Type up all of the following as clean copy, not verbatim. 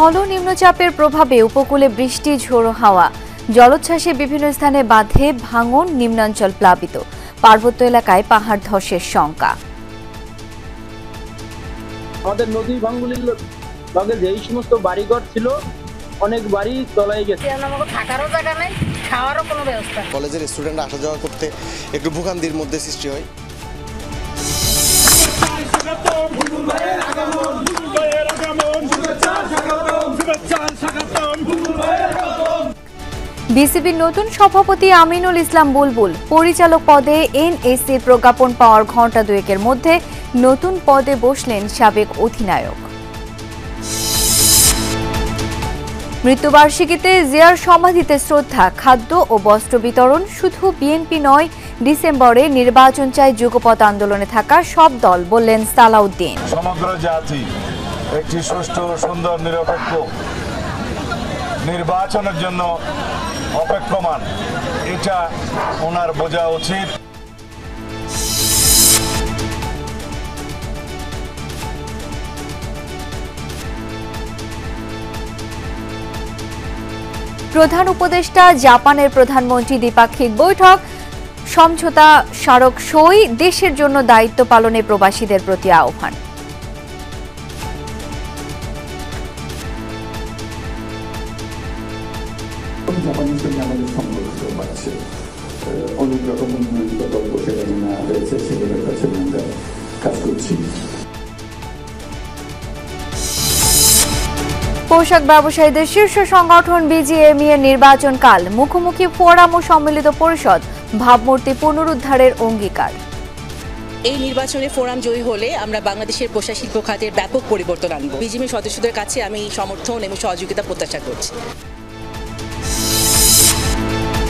স্থল নিম্নচাপের প্রভাবে উপকূলে বৃষ্টি ঝোড়ো হাওয়া, জলোচ্ছ্বাসে বিভিন্ন স্থানে বাঁধে ভাঙন, নিম্নাঞ্চল প্লাবিত, পার্বত্য এলাকায় পাহাড় ধসের শঙ্কা। আমাদের নদী ভাঙ্গুলির লগে যেই সমস্ত বাড়িঘর ছিল, অনেক বাড়ি তলায় গেছে। থাকারও জায়গা নাই, খাওয়ারও কোনো ব্যবস্থা। কলেজের স্টুডেন্ট আসা যাওয়া করতে একটু ভোগান্তির মধ্যে সৃষ্টি হয়। বিসিবির নতুন সভাপতি আমিনুল ইসলাম বুলবুল পরিচালক পদে এনএসির প্রজ্ঞাপন পাওয়ার ঘণ্টা দুয়েকের মধ্যে নতুন পদে বসলেন সাবেক অধিনায়ক। মৃত্যুবার্ষিকীতে জিয়ার সমাধিতে শ্রদ্ধা, খাদ্য ও বস্ত্র বিতরণ। শুধু বিএনপি নয়, ডিসেম্বরে নির্বাচন চাই যুগপৎ আন্দোলনে থাকা সব দল, বললেন সালাউদ্দিন। সমগ্র জাতি একটি সুষ্ঠু, সুন্দর, নিরপেক্ষ নির্বাচনের জন্য অপেক্ষমান, এটা ওনার বোঝা উচিত। প্রধান উপদেষ্টা জাপানের প্রধানমন্ত্রী দ্বিপাক্ষিক বৈঠক, সমঝোতা স্মারক সই, দেশের জন্য দায়িত্ব পালনে প্রবাসীদের প্রতি আহ্বান। জাপানের সঙ্গে আমাদের সম্পর্ক বাড়ছে, অনেক রকম উন্নয়ন প্রকল্প সেখানে নেওয়া হয়েছে, সেগুলোর কাছে আমরা কাজ করছি। পোশাক ব্যবসায়ীদের শীর্ষ সংগঠন বিজিএমইএ নির্বাচনকাল, মুখোমুখি ফোরাম ও সম্মিলিত পরিষদ, ভাবমূর্তি পুনরুদ্ধারের অঙ্গীকার। এই নির্বাচনে ফোরাম জয়ী হলে আমরা বাংলাদেশের পোশাক শিল্প খাতের ব্যাপক পরিবর্তন আনব। বিজিএমইএ সদস্যদের কাছে আমি সমর্থন এবং সহযোগিতা প্রত্যাশা করছি।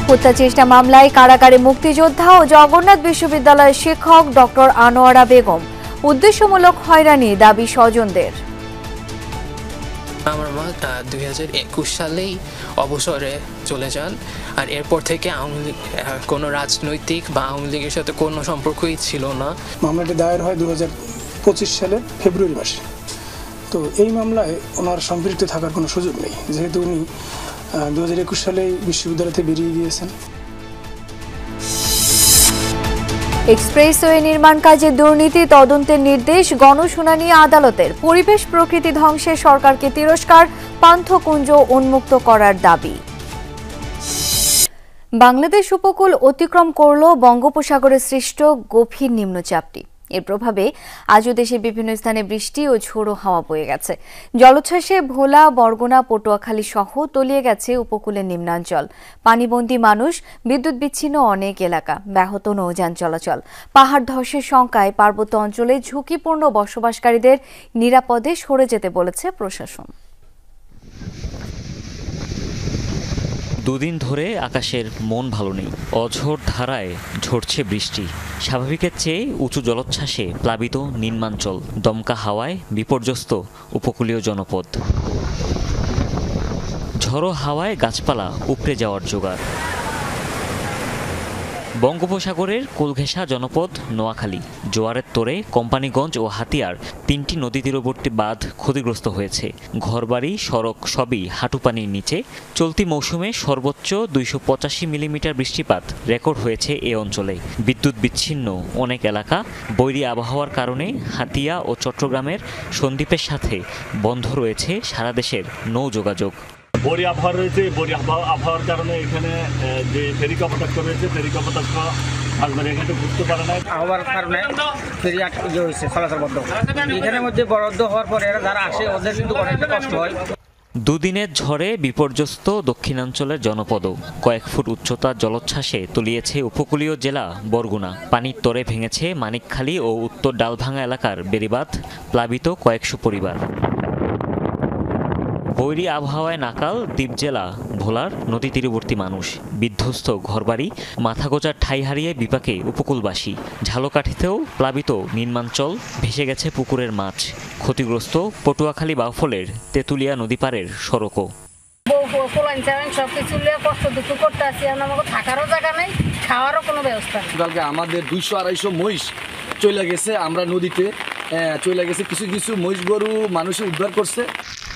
হত্যা চেষ্টা মামলায় কারাগারে মুক্তিযোদ্ধা ও জগন্নাথ বিশ্ববিদ্যালয়ের শিক্ষক ডক্টর আনোয়ারা বেগম, উদ্দেশ্যমূলক হয়রানি দাবি স্বজনদের। আমার মা 2021 সালেই অবসরে চলে যান, আর এরপর থেকে আওয়ামী লীগ কোনো রাজনৈতিক বা আওয়ামী লীগের সাথে কোনো সম্পর্কই ছিল না। মামলাটি দায়ের হয় 2025 সালের ফেব্রুয়ারি মাসে। তো এই মামলায় ওনার সম্পৃক্ত থাকার কোনো সুযোগ নেই, যেহেতু উনি 2021 সালেই বিশ্ববিদ্যালয় বেরিয়ে গিয়েছেন। এক্সপ্রেসওয়ে নির্মাণ কাজে দুর্নীতি তদন্তের নির্দেশ, গণশুনানি আদালতের। পরিবেশ প্রকৃতি ধ্বংসে সরকারকে তিরস্কার, পান্থকুঞ্জ উন্মুক্ত করার দাবি। বাংলাদেশ উপকূল অতিক্রম করল বঙ্গোপসাগরে সৃষ্ট গভীর নিম্নচাপটি। এর প্রভাবে আজও দেশে বিভিন্ন স্থানে বৃষ্টি ও ঝোড়ো হাওয়া বয়ে গেছে। জলোচ্ছ্বাসে ভোলা, বরগুনা, পটুয়াখালী সহ তলিয়ে গেছে উপকূলের নিম্নাঞ্চল। পানিবন্দী মানুষ, বিদ্যুৎ বিচ্ছিন্ন অনেক এলাকা, ব্যাহত নৌযান চলাচল। পাহাড় ধসের শঙ্কায় পার্বত্য অঞ্চলে ঝুঁকিপূর্ণ বসবাসকারীদের নিরাপদে সরে যেতে বলেছে প্রশাসন। দুদিন ধরে আকাশের মন ভালো নেই। অঝোর ধারায় ঝরছে বৃষ্টি। স্বাভাবিকের চেয়ে উঁচু জলোচ্ছ্বাসে প্লাবিত নিম্নাঞ্চল, দমকা হাওয়ায় বিপর্যস্ত উপকূলীয় জনপদ। ঝড়ো হাওয়ায় গাছপালা উপড়ে যাওয়ার জোগাড়। বঙ্গোপসাগরের কোলঘেঁষা জনপদ নোয়াখালী, জোয়ারের তোড়ে কোম্পানিগঞ্জ ও হাতিয়ার 3টি নদী তীরবর্তী বাঁধ ক্ষতিগ্রস্ত হয়েছে। ঘরবাড়ি, সড়ক সবই হাঁটু পানির নিচে। চলতি মৌসুমে সর্বোচ্চ 285 মিলিমিটার বৃষ্টিপাত রেকর্ড হয়েছে এ অঞ্চলে। বিদ্যুৎ বিচ্ছিন্ন অনেক এলাকা। বৈরী আবহাওয়ার কারণে হাতিয়া ও চট্টগ্রামের সন্দ্বীপের সাথে বন্ধ রয়েছে সারা দেশের নৌ যোগাযোগ। বড়ি আবহাওয়া রয়েছে, বড়ি আবহাওয়ার কারণে এখানে যে ফেরি কপোতাক্ষ রয়েছে, ফেরি কপোতাক্ষ মাছবাড়ি এখানে ঘুরতে পারে না। আবহাওয়ার কারণে ফেরি আটকে হয়েছে, চলাচল বন্ধ। এখানের মধ্যে বরাদ্দ হওয়ার পরে যারা আসে ওদের কিন্তু অনেকটা কষ্ট হয়। দুদিনের ঝড়ে বিপর্যস্ত দক্ষিণাঞ্চলের জনপদও। কয়েক ফুট উচ্চতার জলোচ্ছ্বাসে তলিয়েছে উপকূলীয় জেলা বরগুনা। পানির তরে ভেঙেছে মানিকখালী ও উত্তর ডালভাঙ্গা এলাকার বেড়িবাঁধ, প্লাবিত কয়েকশো পরিবার। বৈরী আবহাওয়ায় নাকাল দ্বীপ জেলা ভোলার নদী তীরবর্তী মানুষ। বিধ্বস্ত ঘরবাড়ি, মাথা গোজার ঠাঁই হারিয়ে বিপাকে উপকূলবাসী। ঝালকাঠিতেও প্লাবিত নিম্নাঞ্চল, ভেসে গেছে পুকুরের মাছ। ক্ষতিগ্রস্ত পটুয়াখালী বাউফলের তেঁতুলিয়া নদী পারের সড়কও। সবকিছু কষ্ট দুঃখ করতে আসি, আমাকে থাকারও জায়গা নেই, খাওয়ারও কোনো ব্যবস্থা নেই। কালকে আমাদের 200-250 মহিষ চলে গেছে, আমরা নদীতে চলে গেছে। কিছু কিছু মহিষ গরু মানুষে উদ্ধার করছে।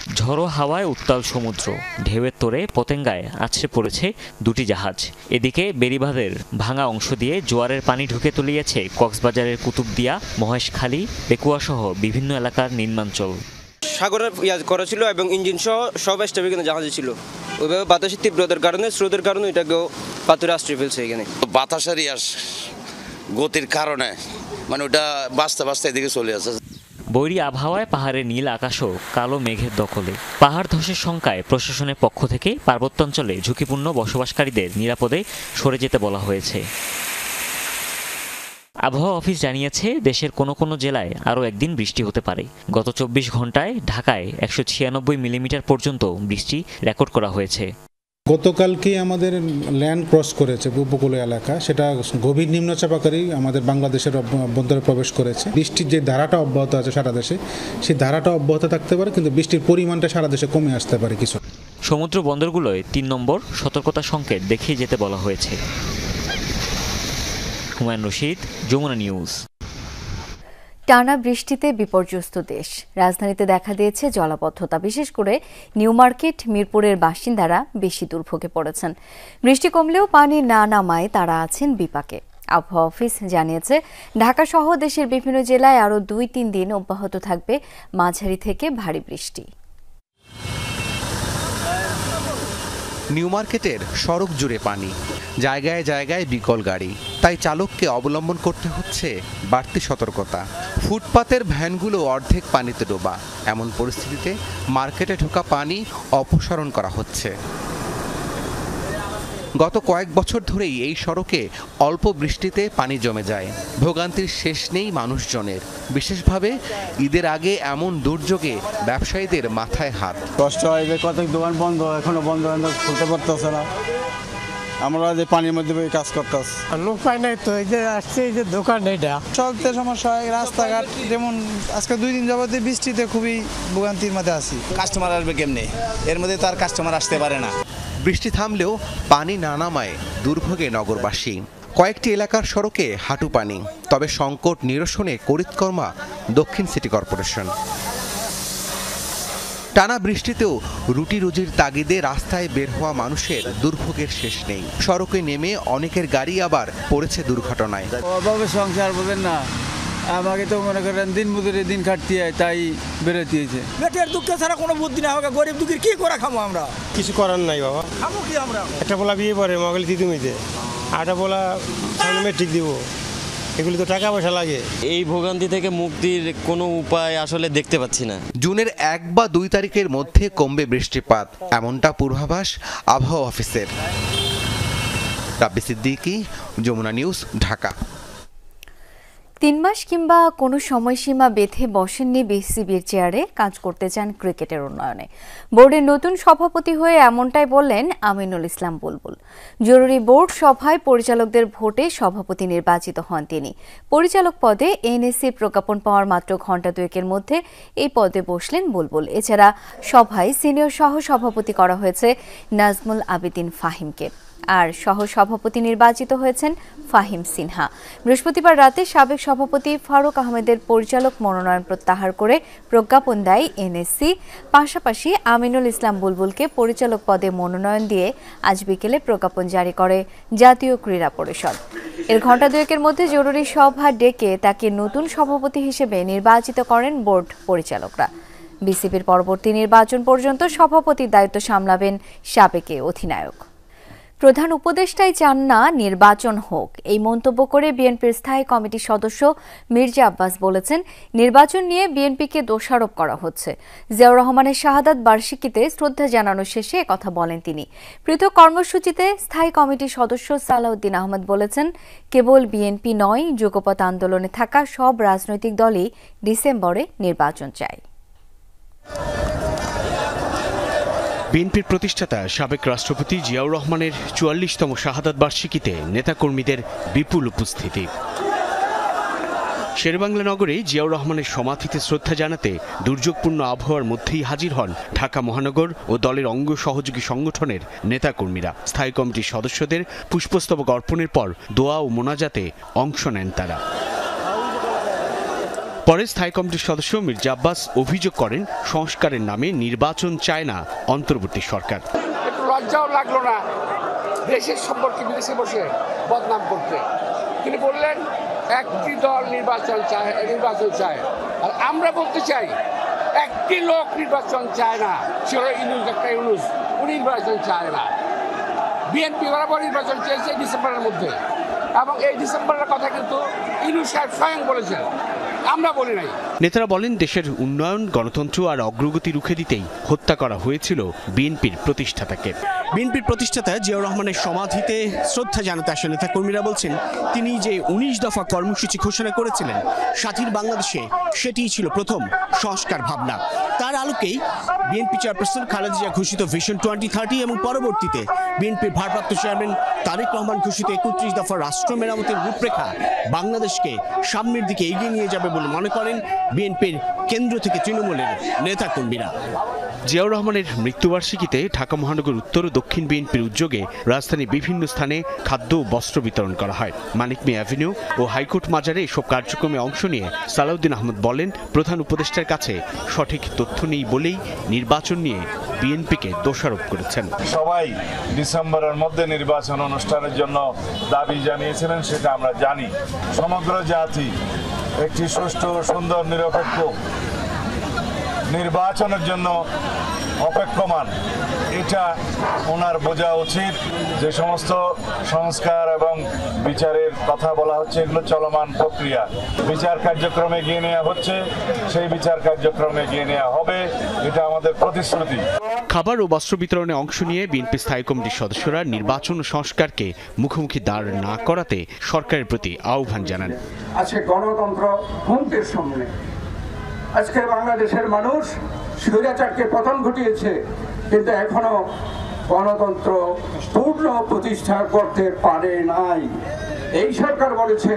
ঝড়ো হাওয়ায় উত্তাল সমুদ্র, ঢেউয়ের তোড়ে পতেঙ্গায় আছড়ে পড়েছে দুটি জাহাজ। এদিকে বেড়িবাঁধের ভাঙা অংশ দিয়ে জোয়ারের পানি ঢুকে তলিয়েছে কক্সবাজারের কুতুবদিয়া, মহেশখালী, পেকুয়াসহ বিভিন্ন এলাকার নিম্নাঞ্চল। সাগরের করা ছিল এবং ইঞ্জিন সহ সব স্টেপে কিন্তু জাহাজে ছিল। ওইভাবে বাতাসের তীব্রতার কারণে, স্রোতের কারণে এটাকেও পাথরে আশ্রয় ফেলছে। এখানে বাতাসের গতির কারণে মানে ওটা বাঁচতে বাঁচতে এদিকে চলে আসে। বৈরী আবহাওয়ায় পাহাড়ের নীল আকাশও কালো মেঘের দখলে। পাহাড় ধসের শঙ্কায় প্রশাসনের পক্ষ থেকে পার্বত্যাঞ্চলে ঝুঁকিপূর্ণ বসবাসকারীদের নিরাপদে সরে যেতে বলা হয়েছে। আবহাওয়া অফিস জানিয়েছে দেশের কোনো কোনো জেলায় আরও একদিন বৃষ্টি হতে পারে। গত 24 ঘন্টায় ঢাকায় 196 মিলিমিটার পর্যন্ত বৃষ্টি রেকর্ড করা হয়েছে। গতকালকে আমাদের ল্যান্ড ক্রস করেছে উপকূলীয় এলাকা, সেটা গভীর নিম্নচাপাকারী আমাদের বাংলাদেশের অভ্যন্তরে প্রবেশ করেছে। বৃষ্টির যে ধারাটা অব্যাহত আছে সারা দেশে, সেই ধারাটা অব্যাহত থাকতে পারে, কিন্তু বৃষ্টির পরিমাণটা সারা দেশে কমে আসতে পারে কিছু। সমুদ্র বন্দরগুলোয় 3 নম্বর সতর্কতা সংকেত দেখিয়ে যেতে বলা হয়েছে। হুমায়ুন রশিদ, যমুনা নিউজ। টানা বৃষ্টিতে বিপর্যস্ত দেশ। রাজধানীতে দেখা দিয়েছে জলাবদ্ধতা, বিশেষ করে নিউ মার্কেট, মিরপুরের বাসিন্দারা বেশি দুর্ভোগে পড়েছেন। বৃষ্টি কমলেও পানি না নামায় তারা আছেন বিপাকে। আবহাওয়া অফিস জানিয়েছে ঢাকা সহ দেশের বিভিন্ন জেলায় আরও 2-3 দিন অব্যাহত থাকবে মাঝারি থেকে ভারী বৃষ্টি। নিউ মার্কেটের সড়ক জুড়ে পানি, জায়গায় জায়গায় বিকল গাড়ি, তাই চালককে অবলম্বন করতে হচ্ছে বাড়তি সতর্কতা। ফুটপাতের ভ্যানগুলো অর্ধেক পানিতে ডোবা। এমন পরিস্থিতিতে মার্কেটে ঢোকা পানি অপসারণ করা হচ্ছে। গত কয়েক বছর ধরেই এই সড়কে অল্প বৃষ্টিতে পানি জমে যায়। ভোগান্তির শেষ নেই মানুষজনের, বিশেষভাবে ঈদের আগে এমন দুর্যোগে ব্যবসায়ীদের মাথায় হাত। কষ্ট হয় যে কত দোকান বন্ধ, এখনো বন্ধ খুলতে পারতেছে না। আমরা যে পানির মধ্যে কাজ করতেছি, লোক পাই নাই তো, এই যে আসছে এই যে দোকান, এটা চলতে সমস্যা হয়। রাস্তাঘাট যেমন আজকে 2 দিন যাবতীয় বৃষ্টিতে খুবই ভোগান্তির মধ্যে আছি। কাস্টমার আসবে কেমনে, এর মধ্যে তার কাস্টমার আসতে পারে না। বৃষ্টি থামলেও পানি না নামায় দুর্ভোগে নগরবাসী। কয়েকটি এলাকার সড়কে হাঁটু পানি, তবে সংকট নিরসনে করিতকর্মা দক্ষিণ সিটি কর্পোরেশন। টানা বৃষ্টিতেও রুটি রুজির তাগিদে রাস্তায় বের হওয়া মানুষের দুর্ভোগের শেষ নেই। সড়কে নেমে অনেকের গাড়ি আবার পড়েছে দুর্ঘটনায়। অভাবে সংসার বলেন না, আমাকে তো মনে করেন দিন মজুরি দিন খাটতে হয়, তাই বেরোতে হয়েছে। পেটের দুঃখ ছাড়া কোনো বুদ্ধি না হবে, গরিব দুঃখের কি করে খাবো আমরা? কিছু করার নাই বাবা, খাবো কি আমরা? একটা বলা বিয়ে পরে মগলি তিতুমিতে, আটা বলা মেট্রিক দিব, এগুলি তো টাকা পয়সা লাগে। এই ভোগান্তি থেকে মুক্তির কোনো উপায় আসলে দেখতে পাচ্ছি না। জুনের 1 বা 2 তারিখের মধ্যে কমবে বৃষ্টিপাত, এমনটা পূর্বাভাস আবহাওয়া অফিসের। রাব্বি সিদ্দিকী, যমুনা নিউজ, ঢাকা। 3 মাস কিংবা কোনো সময়সীমা বেঁধে বসেননি বিসিবির চেয়ারে, কাজ করতে চান ক্রিকেটের উন্নয়নে। বোর্ডের নতুন সভাপতি হয়ে এমনটাই বললেন আমিনুল ইসলাম বুলবুল। জরুরি বোর্ড সভায় পরিচালকদের ভোটে সভাপতি নির্বাচিত হন তিনি। পরিচালক পদে এনএসসির প্রজ্ঞাপন পাওয়ার মাত্র ঘণ্টা 2-এর মধ্যে এই পদে বসলেন বুলবুল। এছাড়া সভায় সিনিয়র সহ সভাপতি করা হয়েছে নাজমুল আবেদিন ফাহিমকে, আর সহ সভাপতি নির্বাচিত হয়েছেন ফাহিম সিনহা। বৃহস্পতিবার রাতে সাবেক সভাপতি ফারুক আহমেদের পরিচালক মনোনয়ন প্রত্যাহার করে প্রজ্ঞাপন দেয় এনএসসি। পাশাপাশি আমিনুল ইসলাম বুলবুলকে পরিচালক পদে মনোনয়ন দিয়ে আজ বিকেলে প্রজ্ঞাপন জারি করে জাতীয় ক্রীড়া পরিষদ। এর ঘণ্টা 2-এর মধ্যে জরুরি সভা ডেকে তাকে নতুন সভাপতি হিসেবে নির্বাচিত করেন বোর্ড পরিচালকরা। বিসিবির পরবর্তী নির্বাচন পর্যন্ত সভাপতির দায়িত্ব সামলাবেন সাবেক অধিনায়ক। প্রধান উপদেষ্টাই চান না নির্বাচন হোক, এই মন্তব্য করে বিএনপির স্থায়ী কমিটির সদস্য মির্জা আব্বাস বলেছেন, নির্বাচন নিয়ে বিএনপিকে দোষারোপ করা হচ্ছে। জিয়াউর রহমানের শাহাদাত বার্ষিকীতে শ্রদ্ধা জানানোর শেষে একথা বলেন তিনি। পৃথক কর্মসূচিতে স্থায়ী কমিটির সদস্য সালাউদ্দিন আহমদ বলেছেন, কেবল বিএনপি নয়, যুগপৎ আন্দোলনে থাকা সব রাজনৈতিক দলই ডিসেম্বরে নির্বাচন চায়। বিএনপির প্রতিষ্ঠাতা সাবেক রাষ্ট্রপতি জিয়াউর রহমানের ৪৪তম শাহাদাত বার্ষিকীতে নেতাকর্মীদের বিপুল উপস্থিতি। শেরেবাংলা নগরে জিয়াউর রহমানের সমাধিতে শ্রদ্ধা জানাতে দুর্যোগপূর্ণ আবহাওয়ার মধ্যেই হাজির হন ঢাকা মহানগর ও দলের অঙ্গ সহযোগী সংগঠনের নেতাকর্মীরা। স্থায়ী কমিটির সদস্যদের পুষ্পস্তবক অর্পণের পর দোয়া ও মোনাজাতে অংশ নেন তারা। পরে স্থায়ী কমিটির সদস্য মির্জা আব্বাস অভিযোগ করেন সংস্কারের নামে নির্বাচন চায় না অন্তর্বর্তী সরকার। একটু লজ্জাও লাগলো না দেশের সম্পর্কে বিদেশে বসে বদনাম করতে? তিনি বললেন একটি দল নির্বাচন চায়, আর আমরা বলতে চাই একটি লোক নির্বাচন চায় না, সে হলো ইউনূস। উনি নির্বাচন চায় না। বিএনপি বরাবর নির্বাচন চেয়েছে ডিসেম্বরের মধ্যে, এবং এই ডিসেম্বরের কথা কিন্তু ইউনূস সাহেব স্বয়ং বলেছেন, আমরা বলি নাই। নেতারা বলেন দেশের উন্নয়ন, গণতন্ত্র আর অগ্রগতি রুখে দিতেই হত্যা করা হয়েছিল বিএনপির প্রতিষ্ঠাতাকে। বিএনপির প্রতিষ্ঠাতা জিয়াউর রহমানের সমাধিতে শ্রদ্ধা জানাতে আসা নেতাকর্মীরা বলছেন তিনি যে 19 দফা কর্মসূচি ঘোষণা করেছিলেন স্বাধীন বাংলাদেশে, সেটিই ছিল প্রথম সংস্কার ভাবনা। তার আলোকেই বিএনপি চেয়ারপারসন খালেদা জিয়া ঘোষিত ভিশন 2030 এবং পরবর্তীতে বিএনপির ভারপ্রাপ্ত চেয়ারম্যান তারেক রহমান ঘোষিত 31 দফা রাষ্ট্র মেরামতের রূপরেখা বাংলাদেশকে সামনের দিকে এগিয়ে নিয়ে যাবে বলে মনে করেন বিএনপির কেন্দ্র থেকে তৃণমূলের নেতাকর্মীরা। জিয়াউর রহমানের মৃত্যুবার্ষিকীতে ঢাকা মহানগর উত্তর ও দক্ষিণ বিএনপির উদ্যোগে রাজধানীর বিভিন্ন স্থানে খাদ্য ও বস্ত্র বিতরণ করা হয়। মানিক মিয়া অ্যাভিনিউ ও হাইকোর্ট মাজারে এসব কার্যক্রমে অংশ নিয়ে সালাউদ্দিন আহমদ বলেন, প্রধান উপদেষ্টার কাছে সঠিক তথ্য নেই বলেই নির্বাচন নিয়ে বিএনপিকে দোষারোপ করেছেন। সবাই ডিসেম্বরের মধ্যে নির্বাচন অনুষ্ঠানের জন্য দাবি জানিয়েছিলেন, সেটা আমরা জানি। সমগ্র জাতি একটি সুষ্ঠু, সুন্দর, নিরপেক্ষ নির্বাচনের জন্য অপেক্ষমান। এটা ওনার বোঝা উচিত। যে সমস্ত সংস্কার এবং বিচারের কথা বলা হচ্ছে, এগুলো চলমান প্রক্রিয়া। বিচার কার্যক্রমে এগিয়ে নেওয়া হচ্ছে, সেই বিচার কার্যক্রমে এগিয়ে নেওয়া হবে, এটা আমাদের প্রতিশ্রুতি। খাবার ও বস্ত্র বিতরণে অংশ নিয়ে বিএনপি স্থায়ী কমিটির সদস্যরা নির্বাচন সংস্কারকে মুখোমুখি দাঁড় না করাতে সরকারের প্রতি আহ্বান জানান। আজকে গণতন্ত্র হুমকির সামনে। আজকে বাংলাদেশের মানুষ স্বৈরাচারকে পতন ঘটিয়েছে, কিন্তু এখনো গণতন্ত্র পূর্ণ প্রতিষ্ঠা করতে পারে নাই। এই সরকার বলেছে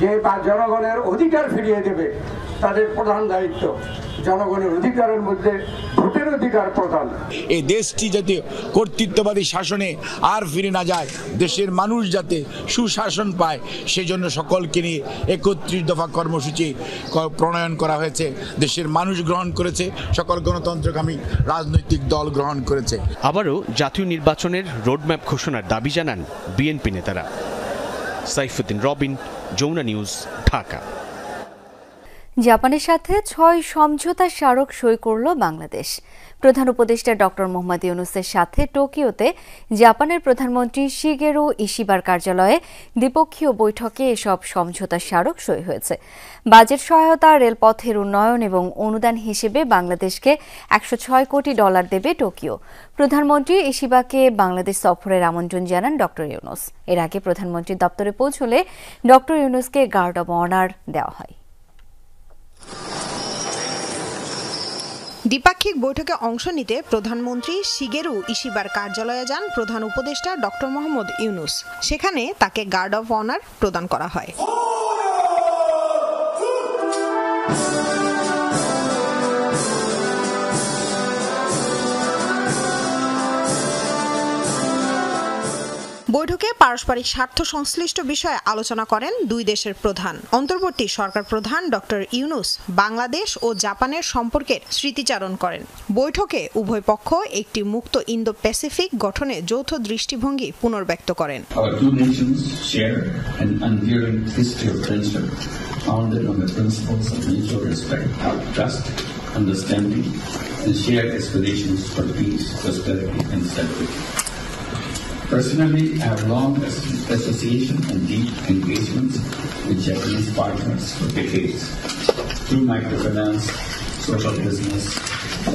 যে জনগণের অধিকার ফিরিয়ে দেবে, তাদের প্রধান দায়িত্ব জনগণের অধিকারের মধ্যে ভোটের অধিকার প্রদান। এই দেশটি যাতে কর্তৃত্ববাদী শাসনে আর ফিরে না যায়, দেশের মানুষ যাতে সুশাসন পায়, সেজন্য সকলকে নিয়ে 31 দফা কর্মসূচি প্রণয়ন করা হয়েছে। দেশের মানুষ গ্রহণ করেছে, সকল গণতন্ত্রকামী রাজনৈতিক দল গ্রহণ করেছে। আবারও জাতীয় নির্বাচনের রোডম্যাপ ঘোষণার দাবি জানান বিএনপি নেতারা। সাইফুদ্দিন রবিন, যমুনা নিউজ, ঢাকা। জাপানের সাথে 6 সমঝোতা স্মারক সই করল বাংলাদেশ। প্রধান উপদেষ্টা ডক্টর মোহাম্মদ ইউনূসের সাথে টোকিওতে জাপানের প্রধানমন্ত্রী শিগেরু ইশিবার কার্যালয়ে দ্বিপক্ষীয় বৈঠকে এসব সমঝোতা স্মারক সই হয়েছে। বাজেট সহায়তা, রেলপথের উন্নয়ন এবং অনুদান হিসেবে বাংলাদেশকে $106 কোটি দেবে টোকিও। প্রধানমন্ত্রী ইশিবাকে বাংলাদেশ সফরের আমন্ত্রণ জানান ডক্টর ইউনূস। এর আগে প্রধানমন্ত্রীর দপ্তরে পৌঁছলে ডক্টর ইউনূসকে গার্ড অব অনার দেওয়া হয়। দ্বিপাক্ষিক বৈঠকে অংশ নিতে প্রধানমন্ত্রী শিগেরু ইশিবার কার্যালয়ে যান প্রধান উপদেষ্টা ডক্টর মোহাম্মদ ইউনূস। সেখানে তাকে গার্ড অব অনার প্রদান করা হয়। বৈঠকে পারস্পরিক স্বার্থ সংশ্লিষ্ট বিষয়ে আলোচনা করেন দুই দেশের প্রধান। অন্তর্বর্তী সরকার প্রধান ডক্টর ইউনূস বাংলাদেশ ও জাপানের সম্পর্কের স্মৃতিচারণ করেন। বৈঠকে উভয় পক্ষ একটি মুক্ত ইন্দো প্যাসিফিক গঠনে যৌথ দৃষ্টিভঙ্গি পুনর্ব্যক্ত করেন। Personally, I have long association and deep engagements with Japanese partners for decades through microfinance, social business,